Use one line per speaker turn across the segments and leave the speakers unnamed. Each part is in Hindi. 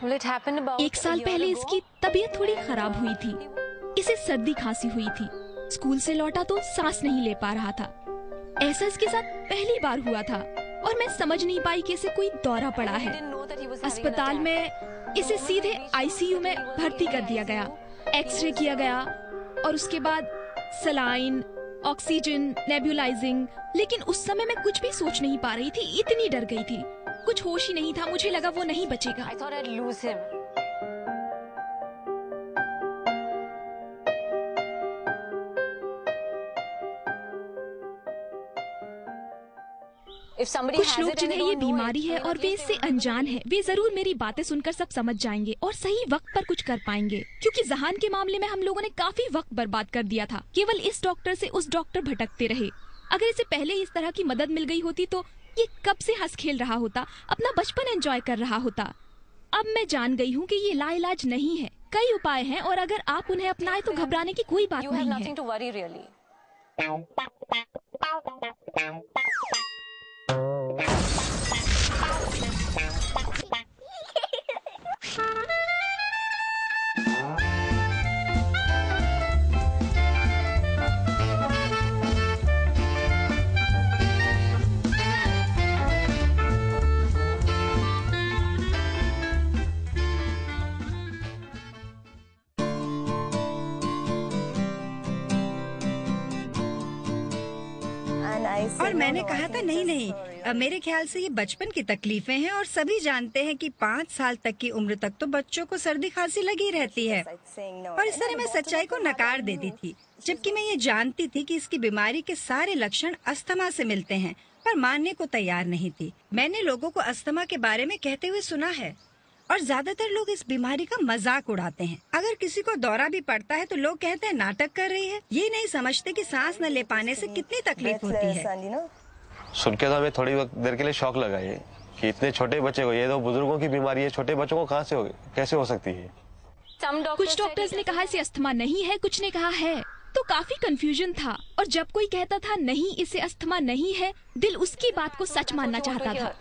1 साल पहले इसकी तबीयत थोड़ी खराब हुई थी। इसे सर्दी खांसी हुई थी। स्कूल से लौटा तो सांस नहीं ले पा रहा था। ऐसा इसके साथ पहली बार हुआ था और मैं समझ नहीं पाई कि इसे कोई दौरा पड़ा है। अस्पताल में इसे सीधे आईसीयू में भर्ती कर दिया गया। एक्सरे किया गया और उसके बाद सलाइन, ऑक्सीजन, नेबुलाइजिंग। लेकिन उस समय मैं कुछ भी सोच नहीं पा रही थी, इतनी डर गई थी। कुछ होश ही नहीं था। मुझे लगा वो नहीं बचेगा। कुछ लोग जिन्हें ये बीमारी है और वे इससे अनजान हैं, वे जरूर मेरी बातें सुनकर सब समझ जाएंगे और सही वक्त पर कुछ कर पाएंगे। क्योंकि जहान के मामले में हम लोगों ने काफी वक्त बर्बाद कर दिया था। केवल इस डॉक्टर से उस डॉक्टर भटकते रहे। अगर इसे पहले इस तरह की मदद मिल गई होती तो ये कब से हंस खेल रहा होता, अपना बचपन एंजॉय कर रहा होता। अब मैं जान गई हूँ कि ये लाइलाज नहीं है। कई उपाय हैं और अगर आप उन्हें अपनाएं तो घबराने की कोई बात नहीं है।
और मैंने कहा था नहीं नहीं, मेरे ख्याल से ये बचपन की तकलीफें हैं और सभी जानते हैं कि 5 साल तक की उम्र तक तो बच्चों को सर्दी खांसी लगी रहती है। और इस तरह मैं सच्चाई को नकार देती थी, जबकि मैं ये जानती थी कि इसकी बीमारी के सारे लक्षण अस्थमा से मिलते हैं, पर मानने को तैयार नहीं थी। मैंने लोगों को अस्थमा के बारे में कहते हुए सुना है और ज्यादातर लोग इस बीमारी का मजाक उड़ाते हैं। अगर किसी को दौरा भी पड़ता है तो लोग कहते हैं नाटक कर रही है। ये नहीं समझते कि सांस न ले पाने से कितनी तकलीफ होती है।
सुन के तो हमें थोड़ी देर के लिए शौक लगा ये कि इतने छोटे बच्चे को, ये तो बुजुर्गों की बीमारी है, छोटे बच्चों को कहाँ से कैसे हो सकती है।
कुछ डॉक्टर्स ने कहा इसे अस्थमा नहीं है, कुछ ने कहा है, तो काफी कंफ्यूजन था। और जब कोई कहता था नहीं इसे अस्थमा नहीं है, दिल उसकी बात को सच मानना चाहता था।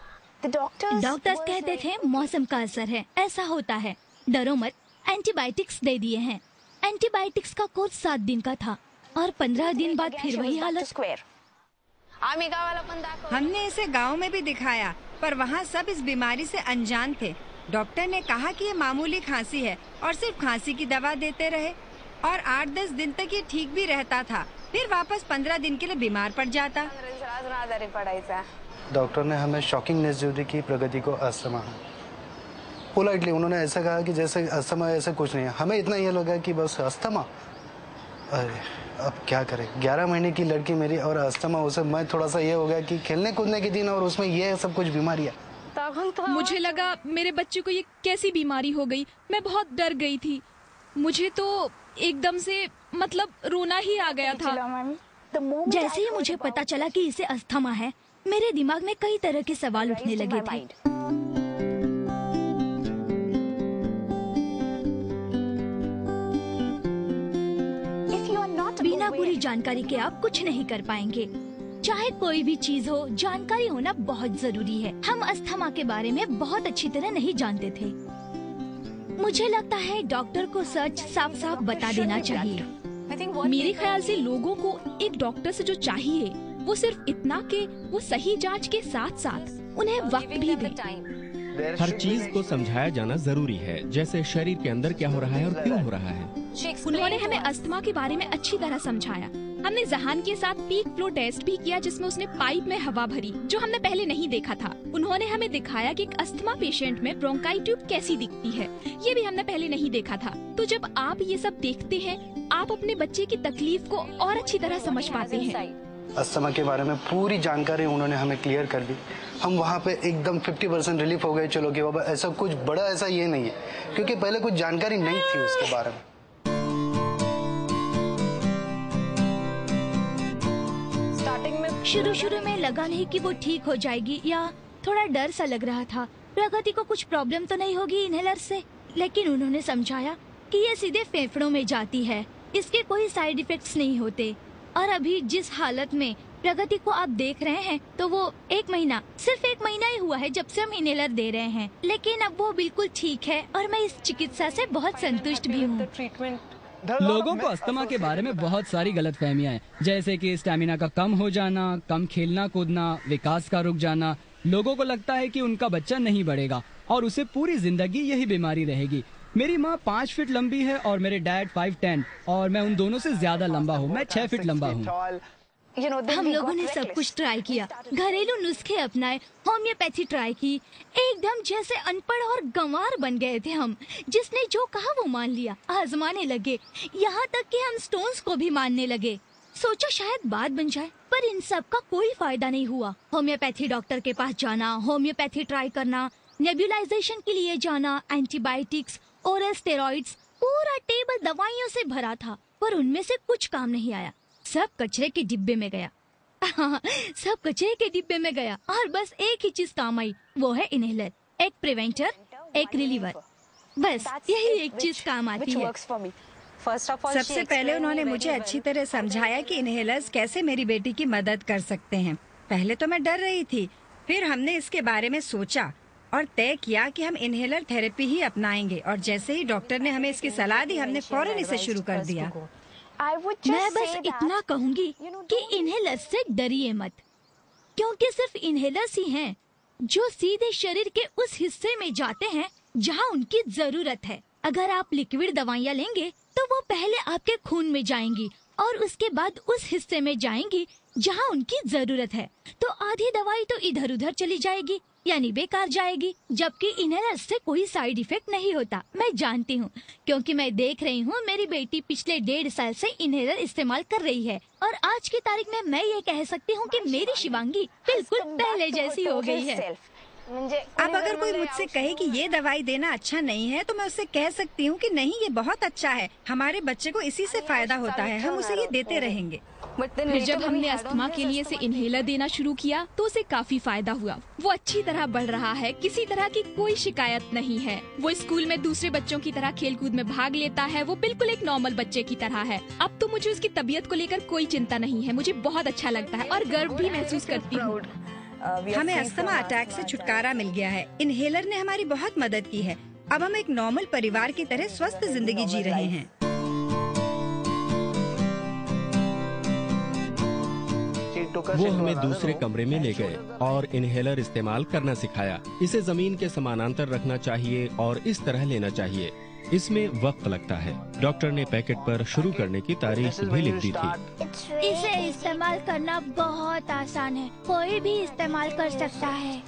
डॉक्टर्स कहते थे मौसम का असर है, ऐसा होता है, डरो मत। एंटीबायोटिक्स दे दिए हैं। एंटीबायोटिक्स का कोर्स 7 दिन का था और 15 दिन बाद फिर वही हालत।
हमने इसे गांव में भी दिखाया, पर वहाँ सब इस बीमारी से अनजान थे। डॉक्टर ने कहा कि ये मामूली खांसी है और सिर्फ खांसी की दवा देते रहे और 8-10 दिन तक ये ठीक भी रहता था, फिर वापस 15 दिन के लिए बीमार पड़ जाता।
डॉक्टर ने हमें शॉकिंग न्यूज़ दी कि प्रगति को अस्थमा है। पोलाइटली उन्होंने ऐसा कहा कि जैसे अस्थमा ऐसा कुछ नहीं है। हमें इतना ये लगा कि बस अस्थमा, अरे अब क्या करें। 11 महीने की लड़की मेरी और अस्थमा, उसे मैं थोड़ा सा ये हो गया कि खेलने कूदने के दिन और उसमें ये सब कुछ बीमारियाँ।
मुझे लगा मेरे बच्चे को ये कैसी बीमारी हो गई। मैं बहुत डर गई थी। मुझे तो एकदम से मतलब रोना ही आ गया था।
जैसे ही मुझे पता चला कि इसे अस्थमा है, मेरे दिमाग में कई तरह के सवाल उठने लगे थे। बिना पूरी जानकारी के आप कुछ नहीं कर पाएंगे। चाहे कोई भी चीज हो, जानकारी होना बहुत जरूरी है। हम अस्थमा के बारे में बहुत अच्छी तरह नहीं जानते थे। मुझे लगता है डॉक्टर को सच साफ साफ बता देना चाहिए।
मेरे ख्याल से लोगों को एक डॉक्टर से जो चाहिए वो सिर्फ इतना कि वो सही जांच के साथ साथ उन्हें वक्त भी दे।
हर चीज को समझाया जाना जरूरी है, जैसे शरीर के अंदर क्या हो रहा है और क्यों हो रहा है।
उन्होंने हमें अस्थमा के बारे में अच्छी तरह समझाया। हमने जहान के साथ पीक फ्लो टेस्ट भी किया, जिसमें उसने पाइप में हवा भरी, जो हमने पहले नहीं देखा था। उन्होंने हमें दिखाया कि एक अस्थमा पेशेंट में ब्रोंकाई ट्यूब कैसी दिखती है, ये भी हमने पहले नहीं देखा था। तो जब आप ये सब देखते हैं, आप अपने बच्चे की तकलीफ को और अच्छी तरह समझ पाते हैं।
अस्थमा के बारे में पूरी जानकारी उन्होंने हमें क्लियर कर दी। हम वहाँ पे एकदम 50% रिलीफ हो गए। चलो कि बाबा ऐसा कुछ बड़ा ऐसा ये नहीं है, क्योंकि पहले कुछ जानकारी नहीं थी उसके बारे में।
शुरू में लगा नहीं कि वो ठीक हो जाएगी, या थोड़ा डर सा लग रहा था। प्रगति को कुछ प्रॉब्लम तो नहीं होगी इनहेलर से, लेकिन उन्होंने समझाया कि ये सीधे फेफड़ों में जाती है, इसके कोई साइड इफेक्ट्स नहीं होते। और अभी जिस हालत में प्रगति को आप देख रहे हैं तो वो सिर्फ एक महीना ही हुआ है जब से हम इनहेलर दे रहे हैं, लेकिन अब वो बिल्कुल ठीक है और मैं इस चिकित्सा से बहुत संतुष्ट भी हूँ।
लोगों को अस्थमा के बारे में बहुत सारी गलतफहमियां हैं, जैसे कि स्टैमिना का कम हो जाना, कम खेलना कूदना, विकास का रुक जाना। लोगों को लगता है कि उनका बच्चा नहीं बढ़ेगा और उसे पूरी जिंदगी यही बीमारी रहेगी। मेरी माँ 5 फीट लंबी है और मेरे डैड 5'10" और मैं उन दोनों से ज्यादा लंबा हूँ। मैं 6 फीट लंबा हूँ।
हम लोगों ने सब कुछ ट्राई किया, घरेलू नुस्खे अपनाए, होम्योपैथी ट्राई की, एकदम जैसे अनपढ़ और गंवार बन गए थे हम। जिसने जो कहा वो मान लिया, आजमाने लगे, यहाँ तक कि हम स्टोन्स को भी मानने लगे। सोचा शायद बात बन जाए, पर इन सब का कोई फायदा नहीं हुआ। होम्योपैथी डॉक्टर के पास जाना, होम्योपैथी ट्राई करना, नेबुलाइजेशन के लिए जाना, एंटीबायोटिक्स, ओरल स्टेरॉइड्स, पूरा टेबल दवाइयों से भरा था, पर उनमें से कुछ काम नहीं आया। सब कचरे के डिब्बे में गया। सब कचरे के डिब्बे में गया और बस एक ही चीज काम आई, वो है इनहेलर। एक प्रिवेंटर, एक रिलीवर, बस यही एक चीज काम आती है।
सबसे पहले उन्होंने मुझे अच्छी तरह समझाया कि इनहेलर्स कैसे मेरी बेटी की मदद कर सकते हैं। पहले तो मैं डर रही थी, फिर हमने इसके बारे में सोचा और तय किया कि हम इनहेलर थेरेपी ही अपनाएंगे। और जैसे ही डॉक्टर ने हमें इसकी सलाह दी, हमने फौरन इसे शुरू कर दिया।
मैं बस इतना कहूंगी कि इनहेलर से डरिए मत, क्योंकि सिर्फ इनहेलर्स ही हैं जो सीधे शरीर के उस हिस्से में जाते हैं जहां उनकी जरूरत है। अगर आप लिक्विड दवाइयाँ लेंगे तो वो पहले आपके खून में जाएंगी और उसके बाद उस हिस्से में जाएंगी जहां उनकी जरूरत है। तो आधी दवाई तो इधर उधर चली जाएगी, यानी बेकार जाएगी। जबकि इनहेलर से कोई साइड इफेक्ट नहीं होता, मैं जानती हूँ, क्योंकि मैं देख रही हूँ मेरी बेटी पिछले 1.5 साल से इनहेलर इस्तेमाल कर रही है और आज की तारीख में मैं ये कह सकती हूँ कि मेरी शिवांगी बिल्कुल पहले जैसी हो गई है।
अब अगर कोई मुझसे कहे कि ये दवाई देना अच्छा नहीं है, तो मैं उससे कह सकती हूँ कि नहीं, ये बहुत अच्छा है, हमारे बच्चे को इसी से फायदा होता है, हम उसे ये देते रहेंगे।
फिर जब हमने अस्थमा के लिए इसे इनहेलर देना शुरू किया तो उसे काफी फायदा हुआ। वो अच्छी तरह बढ़ रहा है, किसी तरह की कोई शिकायत नहीं है। वो स्कूल में दूसरे बच्चों की तरह खेलकूद में भाग लेता है, वो बिल्कुल एक नॉर्मल बच्चे की तरह है। अब तो मुझे उसकी तबीयत को लेकर कोई चिंता नहीं है। मुझे बहुत अच्छा लगता है और गर्व भी महसूस करती हूँ।
हमें अस्थमा अटैक से छुटकारा मिल गया है। इनहेलर ने हमारी बहुत मदद की है। अब हम एक नॉर्मल परिवार की तरह स्वस्थ जिंदगी जी रहे हैं।
वो हमें दूसरे कमरे में ले गए और इनहेलर इस्तेमाल करना सिखाया। इसे जमीन के समानांतर रखना चाहिए और इस तरह लेना चाहिए। इसमें वक्त लगता है। डॉक्टर ने पैकेट पर शुरू करने की तारीख भी लिख दी थी।
इसे इस्तेमाल करना बहुत आसान है, कोई भी इस्तेमाल कर सकता है।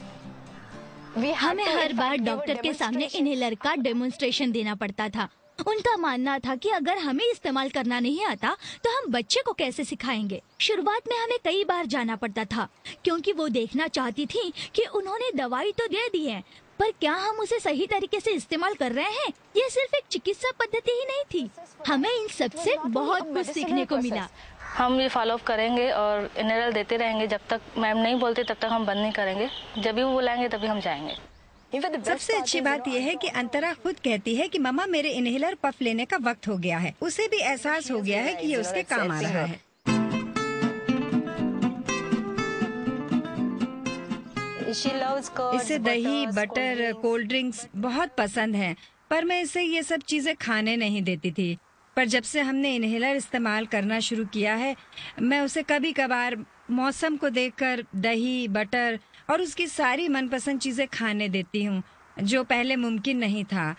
हमें हर बार डॉक्टर के सामने इनहेलर का डेमोन्स्ट्रेशन देना पड़ता था। उनका मानना था कि अगर हमें इस्तेमाल करना नहीं आता तो हम बच्चे को कैसे सिखाएंगे। शुरुआत में हमें कई बार जाना पड़ता था, क्योंकि वो देखना चाहती थी कि उन्होंने दवाई तो दे दी है, पर क्या हम उसे सही तरीके से इस्तेमाल कर रहे हैं। ये सिर्फ एक चिकित्सा पद्धति ही नहीं थी, हमें इन सब से बहुत कुछ सीखने को मिला।
हम ये फॉलो अप करेंगे और इनहेलर देते रहेंगे जब तक मैम नहीं बोलते, तब तक हम बंद नहीं करेंगे। जब भी वो बुलाएंगे तभी हम जाएंगे।
सबसे अच्छी बात यह है कि अंतरा खुद कहती है कि मम्मा, मेरे इनहेलर पफ लेने का वक्त हो गया है। उसे भी एहसास हो गया है कि ये उसके काम आ रहा है। इसे दही, बटर, कोल्ड ड्रिंक्स बहुत पसंद हैं, पर मैं इसे ये सब चीजें खाने नहीं देती थी। पर जब से हमने इनहेलर इस्तेमाल करना शुरू किया है, मैं उसे कभी कभार मौसम को देखकर दही, बटर और उसकी सारी मनपसंद चीजें खाने देती हूँ, जो पहले मुमकिन नहीं था।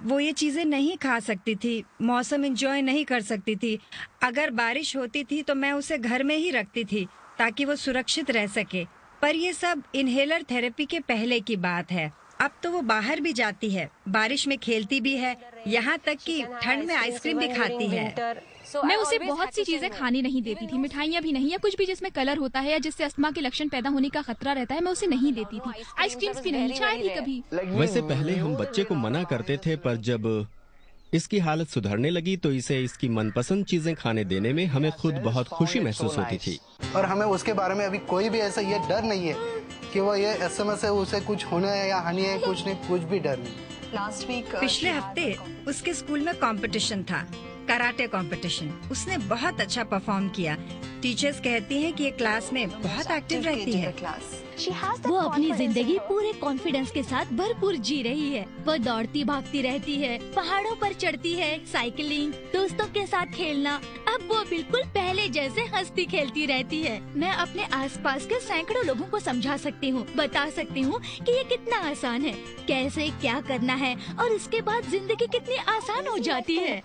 वो ये चीजें नहीं खा सकती थी, मौसम एंजॉय नहीं कर सकती थी। अगर बारिश होती थी तो मैं उसे घर में ही रखती थी ताकि वो सुरक्षित रह सके। पर ये सब इनहेलर थेरेपी के पहले की बात है। अब तो वो बाहर भी जाती है, बारिश में खेलती भी है, यहाँ तक कि ठंड में आइसक्रीम भी खाती है।
मैं उसे बहुत सी चीजें खाने नहीं देती थी, मिठाइयाँ भी नहीं, या कुछ भी जिसमें कलर होता है या जिससे अस्थमा के लक्षण पैदा होने का खतरा रहता है, मैं उसे नहीं देती थी। आइसक्रीम्स भी नहीं, चाय भी कभी।
वैसे पहले हम बच्चे को मना करते थे, पर जब इसकी हालत सुधरने लगी तो इसे इसकी मनपसंद चीजें खाने देने में हमें खुद बहुत खुशी महसूस होती थी।
और हमें उसके बारे में अभी कोई भी ऐसा ये डर नहीं है कि वो ये एसएमएस है, उसे कुछ होना है या हानि है, कुछ नहीं, कुछ भी डर नहीं।
पिछले हफ्ते उसके स्कूल में कंपटीशन था। Karate competition. उसने बहुत अच्छा परफॉर्म किया। टीचर्स कहती हैं कि ये क्लास में बहुत एक्टिव रहती है।
वो अपनी जिंदगी पूरे कॉन्फिडेंस के साथ भरपूर जी रही है। वो दौड़ती भागती रहती है, पहाड़ों पर चढ़ती है, साइकिलिंग, दोस्तों के साथ खेलना। अब वो बिल्कुल पहले जैसे हंसती खेलती रहती है। मैं अपने आसपास के सैकड़ों लोगों को समझा सकती हूँ, बता सकती हूँ कि ये कितना आसान है, कैसे क्या करना है और इसके बाद जिंदगी कितनी आसान हो जाती है।